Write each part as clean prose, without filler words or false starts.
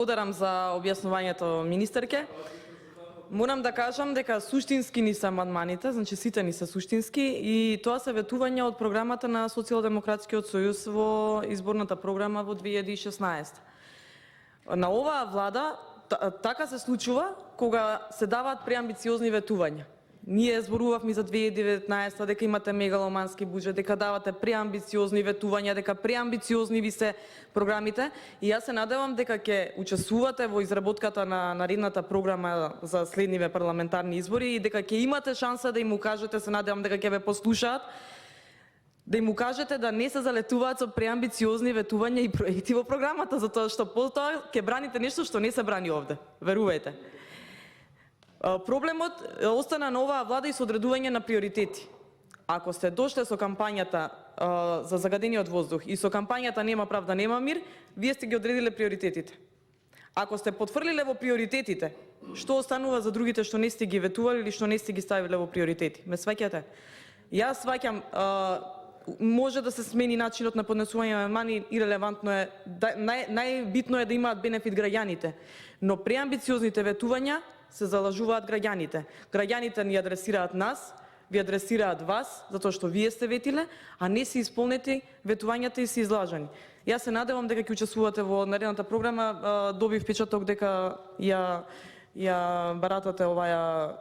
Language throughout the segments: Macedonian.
Благодарам за објаснувањето, министерке. Морам да кажам дека суштински ни се амандманите, значи сите ни се суштински и тоа се ветувања од програмата на Социјалдемократскиот сојуз во изборната програма во 2016. На оваа влада така се случува кога се даваат преамбициозни ветувања. Ние зборувавме за 2019 дека имате мегаломански буџет, дека давате преамбициозни ветувања, дека преамбициозни ви се програмите и јас се надевам дека ќе учествувате во изработката на наредната програма за следниве парламентарни избори и дека ќе имате шанса да им кажете, се надевам дека ќе ве послушаат, да им кажете да не се залетуваат со преамбициозни ветувања и проекти во програмата, затоа што потоа ќе браните нешто што не се брани овде, верувајте. Проблемот остана на оваа влада и со одредување на приоритети. Ако сте дошле со кампањата за загадениот воздух и со кампањата нема правда, нема мир, вие сте ги одредиле приоритетите. Ако сте потврлиле во приоритетите, што останува за другите што не сте ги ветували или што не сте ги ставиле во приоритети? Ме сваќате? Јас сваќам, може да се смени начинот на поднесување на амандмани, ирелевантно е, најбитно е да имаат бенефит граѓаните, но преамбициозните ветувања се залажуваат граѓаните. Граѓаните ни адресираат нас, ви адресираат вас, затоа што вие сте ветиле, а не се исполнети ветувањата и се излажани. Јас се надевам дека ќе учествувате во наредната програма, добив впечаток дека ја баратате оваа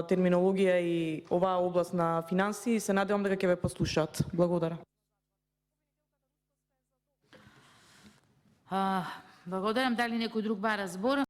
терминологија и оваа област на финансии и се надевам дека ќе ве послушаат. Благодарам. Благодарам. Дали некој друг бара збор?